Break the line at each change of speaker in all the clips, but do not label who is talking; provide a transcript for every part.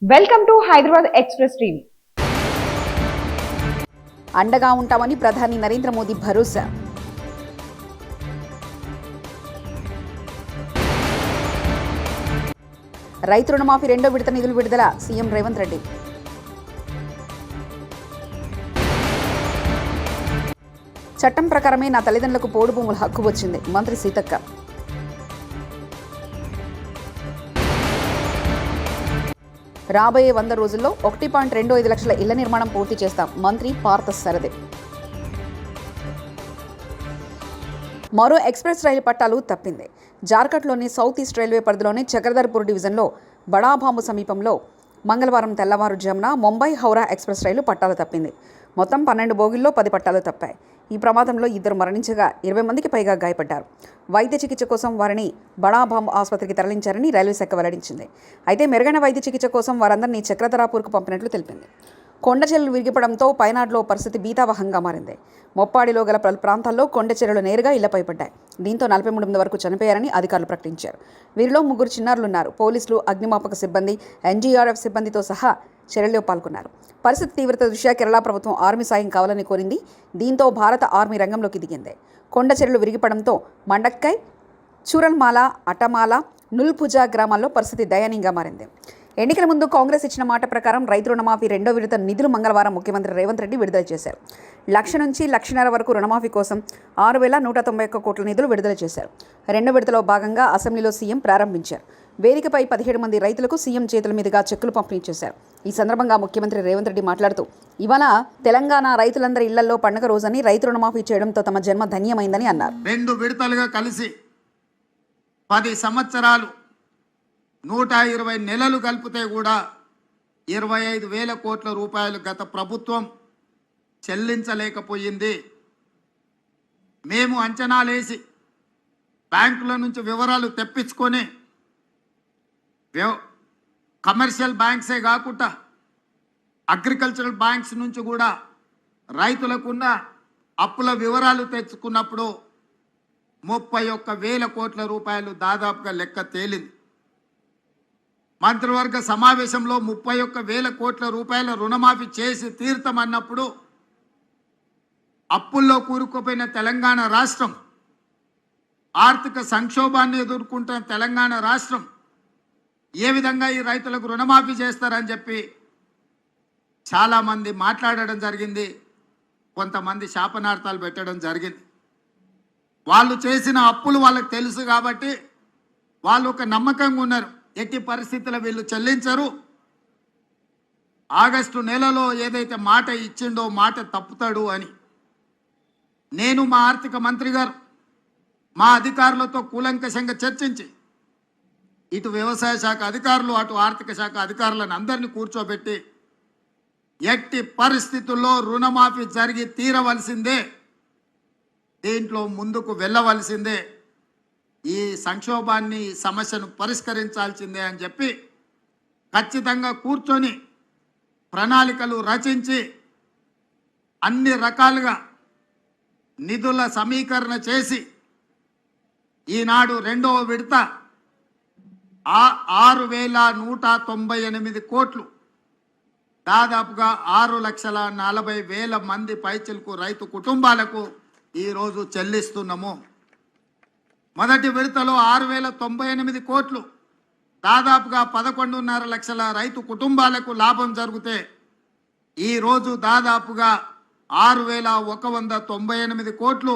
Welcome to Hyderabad express TV.
అండగా ఉంటామని ప్రధాని నరేంద్ర మోదీ భరోసా. రైతు రుణమాఫీ రెండో విడత నిధులు విడుదల సీఎం రేవంత్ రెడ్డి. చట్టం ప్రకారమే నా తల్లిదండ్రులకు పోడు భూముల హక్కు వచ్చింది మంత్రి సీతక్క. రాబోయే 100 రోజుల్లో 1.25 లక్షల ఇళ్ల నిర్మాణం పూర్తి చేస్తాం మంత్రి పార్థ సరదే. మరో ఎక్స్ప్రెస్ రైలు పట్టాలు తప్పింది. జార్ఖండ్లోని సౌత్ ఈస్ట్ రైల్వే పరిధిలోని చక్రధర్పూర్ డివిజన్లో బడాబాంబు సమీపంలో మంగళవారం తెల్లవారుజామున ముంబై హౌరా ఎక్స్ప్రెస్ రైలు పట్టాలు తప్పింది. మొత్తం 12 బోగిల్లో 10 పట్టాలు తప్పాయి. ఈ ప్రమాదంలో 2 మరణించగా 20 మందికి పైగా గాయపడ్డారు. వైద్య చికిత్స కోసం వారిని బడాబాంబ్ ఆసుపత్రికి తరలించారని రైల్వే శాఖ వెల్లడించింది. అయితే మెరుగైన వైద్య చికిత్స కోసం వారందరినీ చక్రధరాపూర్కు పంపినట్లు తెలిపింది. కొండ చర్యలు విరిగిపడంతో పైనాడులో పరిస్థితి భీతావహంగా మారింది. మొప్పాడిలో గల పలు ప్రాంతాల్లో కొండ చర్యలు నేరుగా ఇళ్లపై పడ్డాయి. దీంతో 43 మంది వరకు చనిపోయారని అధికారులు ప్రకటించారు. వీరిలో 3 చిన్నారులున్నారు. పోలీసులు, అగ్నిమాపక సిబ్బంది, ఎన్డీఆర్ఎఫ్ సిబ్బందితో సహా చర్యల్లో పాల్గొన్నారు. పరిస్థితి తీవ్రత దృష్ట్యా కేరళ ప్రభుత్వం ఆర్మీ సాయం కావాలని కోరింది. దీంతో భారత ఆర్మీ రంగంలోకి దిగింది. కొండ చర్యలు విరిగిపడంతో మండక్కై, చూరల్మాల, అటమాల, నుల్పుజా గ్రామాల్లో పరిస్థితి దయనీయంగా మారింది. ఎన్నికల ముందు కాంగ్రెస్ ఇచ్చిన మాట ప్రకారం రైతు రుణమాఫీ రెండో విడత నిధులు మంగళవారం ముఖ్యమంత్రి రేవంత్ రెడ్డి విడుదల చేశారు. 1,00,000 నుంచి 1,50,000 వరకు రుణమాఫీ కోసం 6,191 కోట్ల నిధులు విడుదల చేశారు. రెండో విడతలో భాగంగా అసెంబ్లీలో సీఎం ప్రారంభించారు. వేదికపై 17 మంది రైతులకు సీఎం చేతుల మీదుగా చెక్కులు పంపిణీ చేశారు. ఈ సందర్భంగా ముఖ్యమంత్రి రేవంత్ రెడ్డి మాట్లాడుతూ, ఇవాళ తెలంగాణ రైతులందరి ఇళ్లలో పండుగ రోజని రైతు రుణమాఫీ చేయడంతో తమ జన్మ ధన్యమైందని అన్నారు.
2 విడతలుగా కలిసి 10 సంవత్సరాలు 120 నెలలు కలిపితే కూడా 25,000 కోట్ల రూపాయలు గత ప్రభుత్వం చెల్లించలేకపోయింది. మేము అంచనాలేసి బ్యాంకుల నుంచి వివరాలు తెప్పించుకొని కమర్షియల్ బ్యాంక్సే కాకుండా అగ్రికల్చరల్ బ్యాంక్స్ నుంచి కూడా రైతులకున్న అప్పుల వివరాలు తెచ్చుకున్నప్పుడు 31,000 కోట్ల రూపాయలు దాదాపుగా లెక్క తేలింది. మంత్రివర్గ సమావేశంలో 31,000 కోట్ల రూపాయల రుణమాఫీ చేసి తీర్థమన్నప్పుడు అప్పుల్లో కూరుకుపోయిన తెలంగాణ రాష్ట్రం, ఆర్థిక సంక్షోభాన్ని ఎదుర్కొంటున్న తెలంగాణ రాష్ట్రం ఏ విధంగా ఈ రైతులకు రుణమాఫీ చేస్తారని చెప్పి చాలామంది మాట్లాడడం జరిగింది. కొంతమంది శాపనార్థాలు పెట్టడం జరిగింది. వాళ్ళు చేసిన అప్పులు వాళ్ళకి తెలుసు కాబట్టి వాళ్ళు ఒక నమ్మకంగా ఉన్నారు, ఎట్టి పరిస్థితుల్లో వీళ్ళు చెల్లించరు. ఆగస్టు నెలలో ఏదైతే మాట ఇచ్చిండో మాట తప్పుతాడు అని నేను మా ఆర్థిక మంత్రి గారు మా అధికారులతో కూలంకషంగా చర్చించి ఇటు వ్యవసాయ శాఖ అధికారులు అటు ఆర్థిక శాఖ అధికారులను అందరినీ కూర్చోబెట్టి ఎట్టి పరిస్థితుల్లో రుణమాఫీ జరిగి తీరవలసిందే, దీంట్లో ముందుకు వెళ్ళవలసిందే, ఈ సంక్షోభాన్ని ఈ సమస్యను పరిష్కరించాల్సిందే అని చెప్పి ఖచ్చితంగా కూర్చొని ప్రణాళికలు రచించి అన్ని రకాలుగా నిధుల సమీకరణ చేసి ఈనాడు రెండవ విడత 6,198 కోట్లు దాదాపుగా 6,40,000 మంది పైచిలకు రైతు కుటుంబాలకు ఈరోజు చెల్లిస్తున్నాము. మొదటి విడతలో 6,098 కోట్లు దాదాపుగా 11.5 లక్షల రైతు కుటుంబాలకు లాభం జరిగితే ఈరోజు దాదాపుగా 6,198 కోట్లు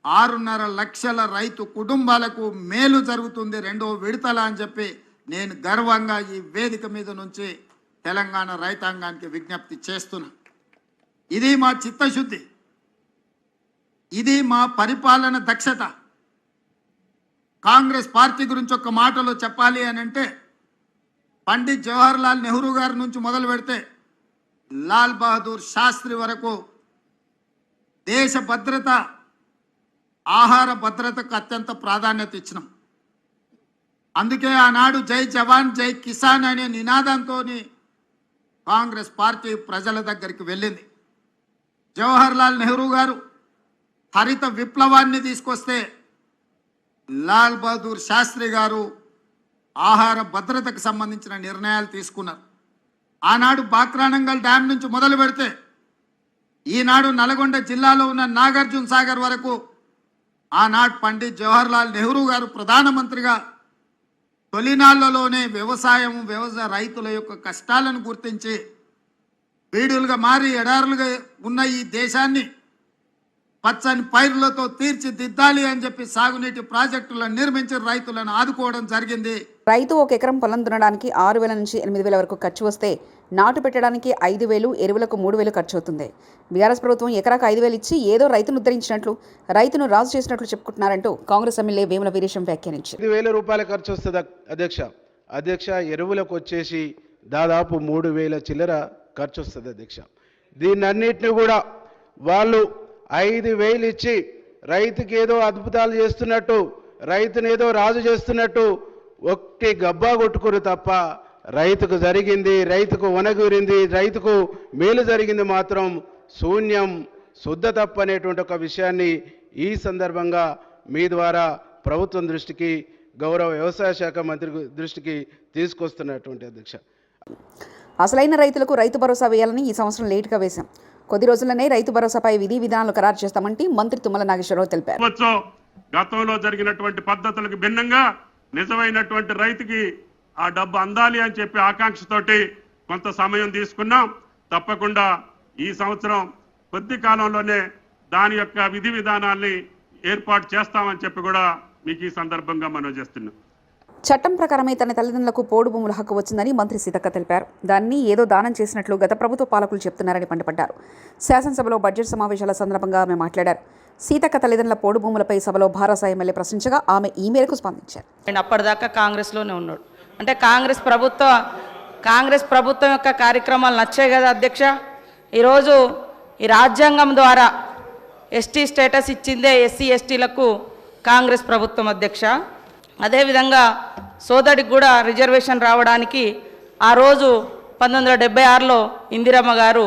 6.5 లక్షల రైతు కుటుంబాలకు మేలు జరుగుతుంది రెండో విడతల అని చెప్పి నేను గర్వంగా ఈ వేదిక మీద నుంచి తెలంగాణ రైతాంగానికి విజ్ఞప్తి చేస్తున్నా. ఇది మా చిత్తశుద్ధి, ఇది మా పరిపాలన దక్షత. కాంగ్రెస్ పార్టీ గురించి ఒక మాటలో చెప్పాలి అని అంటే, పండిత్ జవహర్లాల్ నెహ్రూ గారి నుంచి మొదలు పెడితే లాల్ బహదూర్ శాస్త్రి వరకు దేశ భద్రత, ఆహార భద్రతకు అత్యంత ప్రాధాన్యత ఇచ్చినాం. అందుకే ఆనాడు జై జవాన్ జై కిసాన్ అనే నినాదంతో కాంగ్రెస్ పార్టీ ప్రజల దగ్గరికి వెళ్ళింది. జవహర్లాల్ నెహ్రూ గారు హరిత విప్లవాన్ని తీసుకొస్తే లాల్ బహదూర్ శాస్త్రి గారు ఆహార భద్రతకు సంబంధించిన నిర్ణయాలు తీసుకున్నారు. ఆనాడు బాక్రానంగల్ డ్యాం నుంచి మొదలు పెడితే ఈనాడు నల్గొండ జిల్లాలో ఉన్న నాగార్జున సాగర్ వరకు ఆనాడు పండిత్ జవహర్లాల్ నెహ్రూ గారు ప్రధానమంత్రిగా తొలినాళ్లలోనే వ్యవసాయ రైతుల యొక్క కష్టాలను గుర్తించి బీడులుగా మారి ఎడారులుగా ఉన్న ఈ దేశాన్ని పచ్చని పైర్లతో తీర్చిదిద్దాలి అని చెప్పి సాగునీటి ప్రాజెక్టులను నిర్మించి రైతులను ఆదుకోవడం జరిగింది.
రైతు ఒక ఎకరం పొలం దున్నడానికి 6,000 నుంచి 8,000 వరకు ఖర్చు వస్తే నాటు పెట్టడానికి 5,000, ఎరువులకు 3,000 ఖర్చు అవుతుంది. బీఆర్ఎస్ ప్రభుత్వం ఎకరాకు 5,000 ఇచ్చి ఏదో రైతును ఉద్ధరించినట్లు, రైతును రాజు చేసినట్లు చెప్పుకుంటున్నారంటూ కాంగ్రెస్ ఎమ్మెల్యే వేముల వీరేశం వ్యాఖ్యానించారు.
5,000 రూపాయల ఖర్చు వస్తుంది అధ్యక్ష. ఎరువులకు వచ్చేసి దాదాపు 3,000 చిల్లర ఖర్చు వస్తుంది అధ్యక్ష. దీన్నన్నిటిని కూడా వాళ్ళు 5,000 ఇచ్చి రైతుకి ఏదో అద్భుతాలు చేస్తున్నట్టు, రైతుని ఏదో రాజు చేస్తున్నట్టు ఒట్టి గబ్బా కొట్టుకురు తప్ప రైతుకు జరిగింది, రైతుకు వనగూరింది, రైతుకు మేలు జరిగింది మాత్రం శూన్యం, శుద్ధ తప్పు అనేటువంటి ఒక విషయాన్ని ఈ సందర్భంగా మీ ద్వారా ప్రభుత్వం దృష్టికి, గౌరవ వ్యవసాయ శాఖ మంత్రి దృష్టికి తీసుకొస్తున్నటువంటి అధ్యక్ష.
అసలైన రైతులకు రైతు భరోసా వేయాలని ఈ సంవత్సరం లేటుగా వేశాం. కొద్ది రోజుల్లోనే రైతు భరోసాపై విధి విధానాలు ఖరారు చేస్తామంటే మంత్రి తుమ్మల నాగేశ్వరరావు తెలిపారు.
గతంలో జరిగినటువంటి పద్ధతులకు భిన్నంగా నిజమైనటువంటి రైతుకి ఆ డబ్బు అందాలి అని చెప్పి ఆకాంక్షతోటి కొంత సమయం తీసుకున్నాం. తప్పకుండా ఈ సంవత్సరం కొద్ది కాలంలోనే దాని యొక్క విధి విధానాల్ని ఏర్పాటు చేస్తామని చెప్పి కూడా మీకు ఈ సందర్భంగా మనం చేస్తున్నాం.
చట్టం ప్రకారమే తన తల్లిదండ్రులకు పోడు భూముల హక్కు వచ్చిందని మంత్రి సీతక్క తెలిపారు. దాన్ని ఏదో దానం చేసినట్లు గత ప్రభుత్వ పాలకులు చెప్తున్నారని మండిపడ్డారు. శాసనసభలో బడ్జెట్ సమావేశాల సందర్భంగా ఆమె మాట్లాడారు. సీతక్క తల్లిదండ్రుల పోడు భూములపై సభలో భారస ఎమ్మెల్యే ప్రశ్నించగా ఆమె ఈ మేరకు స్పందించారు.
అప్పటిదాకా కాంగ్రెస్లోనే ఉన్నాడు అంటే కాంగ్రెస్ ప్రభుత్వం యొక్క కార్యక్రమాలు నచ్చాయి కదా అధ్యక్ష. ఈరోజు ఈ రాజ్యాంగం ద్వారా ఎస్టీ స్టేటస్ ఇచ్చిందే ఎస్సీ ఎస్టీలకు కాంగ్రెస్ ప్రభుత్వం అధ్యక్ష. అదేవిధంగా సోదడికి కూడా రిజర్వేషన్ రావడానికి ఆ రోజు 1976లో ఇందిరమ్మ గారు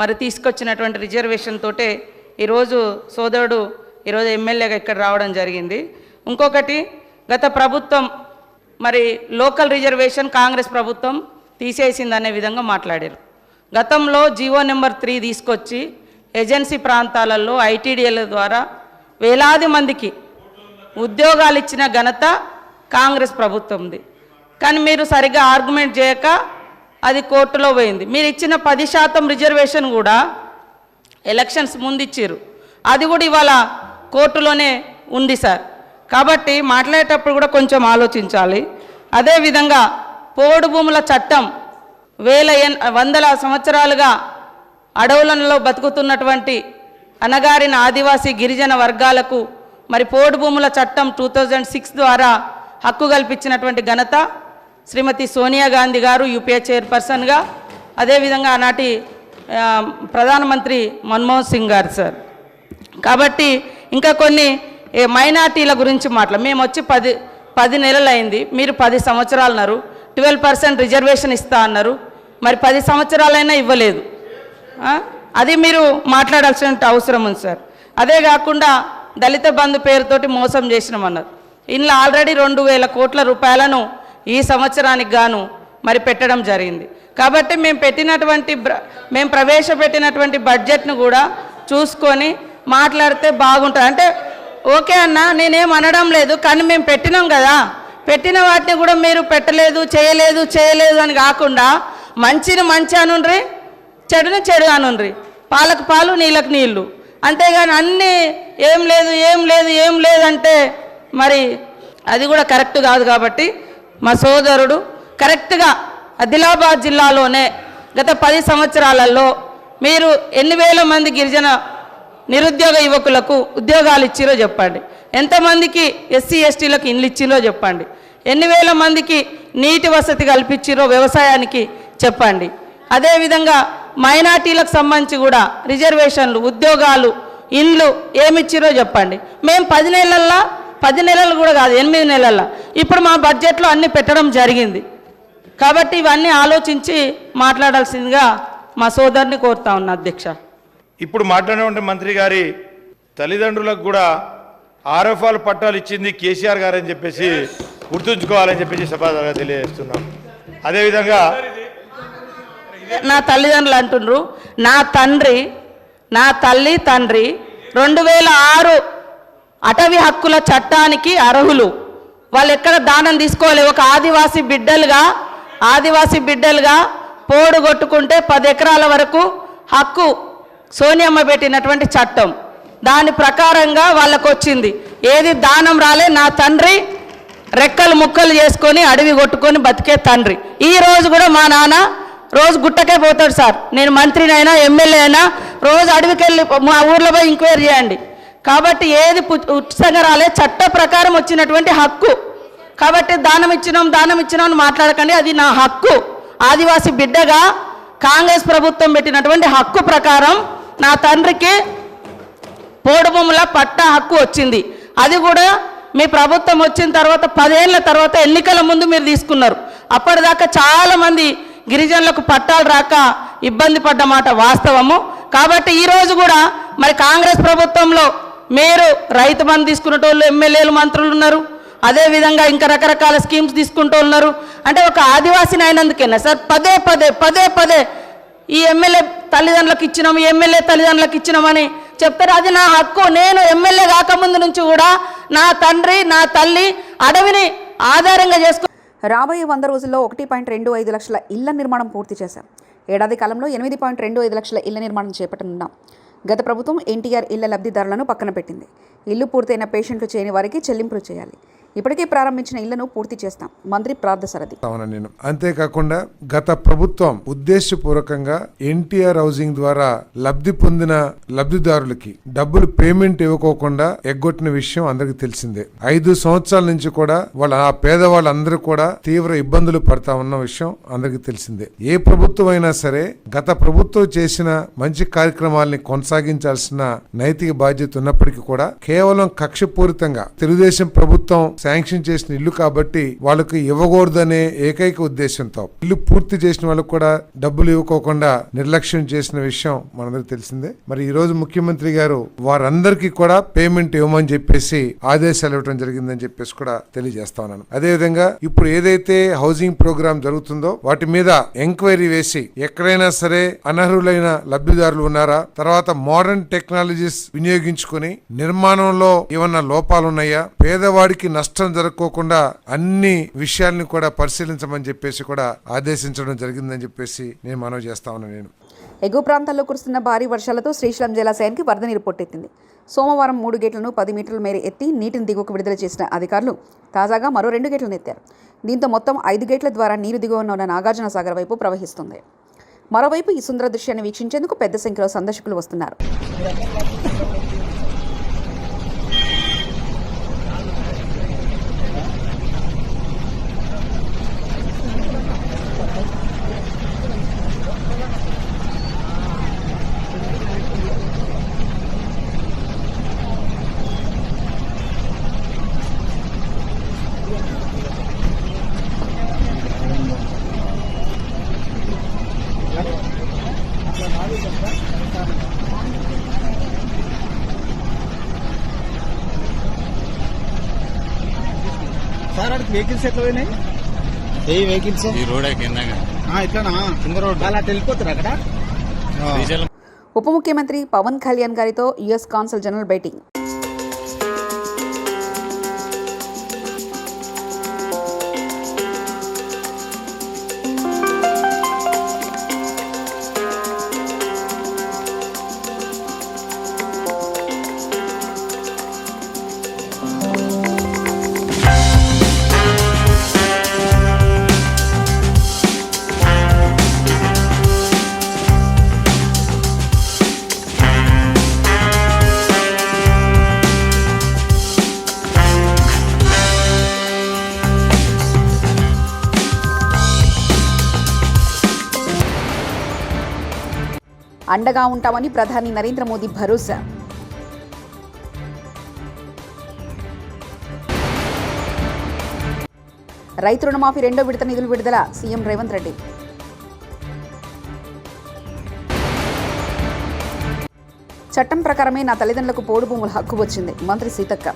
మరి తీసుకొచ్చినటువంటి రిజర్వేషన్ తోటే ఈరోజు సోదరుడు ఈరోజు ఎమ్మెల్యేగా ఇక్కడ రావడం జరిగింది. ఇంకొకటి గత ప్రభుత్వం మరి లోకల్ రిజర్వేషన్ కాంగ్రెస్ ప్రభుత్వం తీసేసిందనే విధంగా మాట్లాడారు. గతంలో జీవో నెంబర్ 3 తీసుకొచ్చి ఏజెన్సీ ప్రాంతాలలో ఐటీడీఎల్ ద్వారా వేలాది మందికి ఉద్యోగాలు ఇచ్చిన ఘనత కాంగ్రెస్ ప్రభుత్వంది. కానీ మీరు సరిగ్గా ఆర్గ్యుమెంట్ చేయక అది కోర్టులో పోయింది. మీరు ఇచ్చిన 10% రిజర్వేషన్ కూడా ఎలక్షన్స్ ముందు ఇచ్చారు, అది కూడా ఇవాళ కోర్టులోనే ఉంది సార్. కాబట్టి మాట్లాడేటప్పుడు కూడా కొంచెం ఆలోచించాలి. అదేవిధంగా పోడు భూముల చట్టం వందల సంవత్సరాలుగా అడవులలో బతుకుతున్నటువంటి అనగారిన ఆదివాసీ గిరిజన వర్గాలకు మరి పోడు భూముల చట్టం 2006 ద్వారా హక్కు కల్పించినటువంటి ఘనత శ్రీమతి సోనియా గాంధీ గారు యూపీఏ చైర్పర్సన్గా, అదేవిధంగా ఆనాటి ప్రధానమంత్రి మన్మోహన్ సింగ్ గారు సార్. కాబట్టి ఇంకా కొన్ని మైనార్టీల గురించి మేము వచ్చి 10 నెలలు అయింది, మీరు 10 సంవత్సరాలు అన్నారు. 12% రిజర్వేషన్ ఇస్తా అన్నారు, మరి 10 సంవత్సరాలైనా ఇవ్వలేదు. అది మీరు మాట్లాడాల్సిన అవసరం ఉంది సార్. అదే కాకుండా దళిత బంధు పేరుతోటి మోసం చేసినామన్నారు. ఇందులో ఆల్రెడీ 2,000 కోట్ల రూపాయలను ఈ సంవత్సరానికి గాను మరి పెట్టడం జరిగింది. కాబట్టి మేము ప్రవేశపెట్టినటువంటి బడ్జెట్ను కూడా చూసుకొని మాట్లాడితే బాగుంటుంది. అంటే ఓకే అన్న, నేనేం అనడం లేదు, కానీ మేము పెట్టినాం కదా, పెట్టిన వాటిని కూడా మీరు పెట్టలేదు, చేయలేదు అని కాకుండా మంచిని మంచి అనుండ్రి, చెడుని చెడు అనుండ్రి, పాలకు పాలు నీళ్ళకు నీళ్ళు, అంతేగాని అన్నీ ఏం లేదు అంటే మరి అది కూడా కరెక్ట్ కాదు. కాబట్టి మా సోదరుడు కరెక్ట్గా ఆదిలాబాద్ జిల్లాలోనే గత 10 సంవత్సరాలలో మీరు ఎన్ని వేల మంది గిరిజన నిరుద్యోగ యువకులకు ఉద్యోగాలు ఇచ్చిరో చెప్పండి, ఎంతమందికి ఎస్సీ ఎస్టీలకు ఇండ్లు ఇచ్చిరో చెప్పండి, ఎన్ని వేల మందికి నీటి వసతి కల్పించిరో వ్యవసాయానికి చెప్పండి. అదేవిధంగా మైనార్టీలకు సంబంధించి కూడా రిజర్వేషన్లు, ఉద్యోగాలు, ఇండ్లు ఏమిచ్చిరో చెప్పండి. మేము 10 నెలలు కూడా కాదు, 8 నెలల ఇప్పుడు మా బడ్జెట్లో అన్నీ పెట్టడం జరిగింది. కాబట్టి ఇవన్నీ ఆలోచించి మాట్లాడాల్సిందిగా మా సోదరుని కోరుతా ఉన్నా అధ్యక్ష.
ఇప్పుడు మాట్లాడినటువంటి మంత్రి గారి తల్లిదండ్రులకు కూడా ఆర్ఎఫ్ఆర్ పట్టాలు ఇచ్చింది కేసీఆర్ గారు అని చెప్పేసి గుర్తుంచుకోవాలని చెప్పేసి సభగా తెలియజేస్తున్నాం. అదేవిధంగా
నా తల్లిదండ్రులు అంటుండ్రు. నా తల్లి తండ్రి 2006 అటవీ హక్కుల చట్టానికి అర్హులు. వాళ్ళు ఎక్కడ దానం తీసుకోవాలి. ఒక ఆదివాసీ బిడ్డలుగా పోడు కొట్టుకుంటే 10 ఎకరాల వరకు హక్కు సోనియమ్మ పెట్టినటువంటి చట్టం. దాని ప్రకారంగా వాళ్ళకు వచ్చింది. ఏది దానం రాలే. నా తండ్రి రెక్కలు ముక్కలు చేసుకొని అడవి కొట్టుకొని బతికే తండ్రి. ఈ రోజు కూడా మా నాన్న రోజు గుట్టకే పోతాడు. సార్, నేను మంత్రినైనా ఎమ్మెల్యే అయినా రోజు అడవికి వెళ్ళి మా ఊర్లో పోయి ఎంక్వైరీ చేయండి. కాబట్టి ఏది ఉచితంగా రాలే, చట్ట ప్రకారం వచ్చినటువంటి హక్కు. కాబట్టి దానం ఇచ్చినాం అని మాట్లాడకండి. అది నా హక్కు. ఆదివాసీ బిడ్డగా కాంగ్రెస్ ప్రభుత్వం పెట్టినటువంటి హక్కు ప్రకారం నా తండ్రికి పోడు భూముల పట్టా హక్కు వచ్చింది. అది కూడా మీ ప్రభుత్వం వచ్చిన తర్వాత 10 ఏళ్ల తర్వాత ఎన్నికల ముందు మీరు తీసుకున్నారు. అప్పటిదాకా చాలామంది గిరిజనులకు పట్టాలు రాక ఇబ్బంది పడ్డ మాట వాస్తవము. కాబట్టి ఈరోజు కూడా మరి కాంగ్రెస్ ప్రభుత్వంలో మీరు రైతు బంధు తీసుకునేటోళ్ళు, ఎమ్మెల్యేలు, మంత్రులు ఉన్నారు. అదేవిధంగా ఇంకా రకరకాల స్కీమ్స్ తీసుకుంటూ ఉన్నారు. అంటే ఒక ఆదివాసిని అయినందుకేనా సార్ పదే పదే ఈ ఎమ్మెల్యే తల్లిదండ్రులకు ఇచ్చినాం, ఎమ్మెల్యే తల్లిదండ్రులకు ఇచ్చినామని చెప్తారు. అది నా హక్కు. నేను ఎమ్మెల్యే కాకముందు నుంచి కూడా నా తండ్రి నా తల్లి అడవిని ఆధారంగా చేసుకుని
రాబోయే 100 రోజుల్లో 1.25 లక్షల ఇళ్ల నిర్మాణం పూర్తి చేశాం. ఏడాది కాలంలో 8.25 లక్షల ఇళ్ల నిర్మాణం చేపట్టనున్నాం. గత ప్రభుత్వం ఎన్టీఆర్ ఇళ్ల లబ్ధిదారులను పక్కన పెట్టింది. ఇల్లు పూర్తయిన పేషెంట్లు చేయని వారికి చెల్లింపులు చేయాలి. ఇప్పటికే ప్రారంభించిన ఇళ్లను పూర్తి చేస్తాం. మంత్రి ప్రార్థసారథి.
నేను అంతేకాకుండా గత ప్రభుత్వం ఉద్దేశపూర్వకంగా ఎన్టీఆర్ హౌసింగ్ ద్వారా లబ్ధి పొందిన లబ్ధిదారులకి డబ్బులు పేమెంట్ ఇవ్వకోకుండా ఎగ్గొట్టిన విషయం అందరికి తెలిసిందే. 5 సంవత్సరాల నుంచి కూడా ఆ పేదవాళ్ళందరూ కూడా తీవ్ర ఇబ్బందులు పడతా ఉన్న విషయం అందరికి తెలిసిందే. ఏ ప్రభుత్వం అయినా సరే గత ప్రభుత్వం చేసిన మంచి కార్యక్రమాలని కొనసాగించాల్సిన నైతిక బాధ్యత ఉన్నప్పటికీ కూడా కేవలం కక్షపూరితంగా తెలుగుదేశం ప్రభుత్వం శాంక్షన్ చేసిన ఇల్లు కాబట్టి వాళ్ళకి ఇవ్వకూడదనే ఏకైక ఉద్దేశంతో ఇల్లు పూర్తి చేసిన వాళ్ళకు కూడా డబ్బులు ఇవ్వకోకుండా నిర్లక్ష్యం చేసిన విషయం మనందరికి తెలిసిందే. మరి ఈ రోజు ముఖ్యమంత్రి గారు వారందరికీ కూడా పేమెంట్ ఇవ్వమని చెప్పేసి ఆదేశాలు ఇవ్వడం జరిగిందని చెప్పేసి కూడా తెలియజేస్తా ఉన్నాను. అదేవిధంగా ఇప్పుడు ఏదైతే హౌసింగ్ ప్రోగ్రామ్ జరుగుతుందో వాటి మీద ఎంక్వైరీ వేసి ఎక్కడైనా సరే అనర్హులైన లబ్ధిదారులు ఉన్నారా, తర్వాత మోడర్న్ టెక్నాలజీస్ వినియోగించుకుని నిర్మాణంలో ఏమన్నా లోపాలు ఉన్నాయా, పేదవాడికి నష్టం జరగకోకుండా అన్ని విషయాల్ని కూడా పరిశీలించమని చెప్పేసి కూడా ఆదేశించడం జరిగిందని చెప్పేసి నేను మనవి చేస్తా ఉన్నాను.
ఎగువ ప్రాంతాల్లో కురుస్తున్న భారీ వర్షాలతో శ్రీశైలం జలాశయానికి వరద నీరు పొట్టెత్తింది. సోమవారం 3 గేట్లను 10 మీటర్ల మేర ఎత్తి నీటిని దిగువకు విడుదల చేసిన అధికారులు తాజాగా మరో 2 గేట్లను ఎత్తారు. దీంతో మొత్తం 5 గేట్ల ద్వారా నీరు దిగువన ఉన్న నాగార్జున సాగర్ వైపు ప్రవహిస్తుంది. మరోవైపు ఈ సుందర దృశ్యాన్ని వీక్షించేందుకు పెద్ద సంఖ్యలో సందర్శకులు వస్తున్నారు.
సార్ అక్కడ వెహికల్స్ ఎట్లా పోయినాయి? ఏ వెహికల్స్ ఈ రోడ్ ఇట్లా కింద రోడ్ అలా వెళ్ళిపోతారు అక్కడ.
ఉప ముఖ్యమంత్రి పవన్ కళ్యాణ్ గారితో యుఎస్ కాన్సల్ జనరల్ భేటీ. అండగా ఉంటామని ప్రధాని నరేంద్ర మోదీ భరోసా. రైతు రుణమాఫీ 2వ విడత నిధులు విడుదల సీఎం రేవంత్ రెడ్డి. చట్టం ప్రకారమే నా తల్లిదండ్రులకు పోడు భూముల హక్కు వచ్చింది మంత్రి సీతక్క.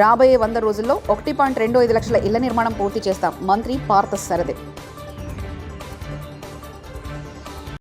రాబోయే 100 రోజుల్లో 1.25 లక్షల ఇళ్ల నిర్మాణం పూర్తి చేస్తాం. మంత్రి పార్థ సరదే.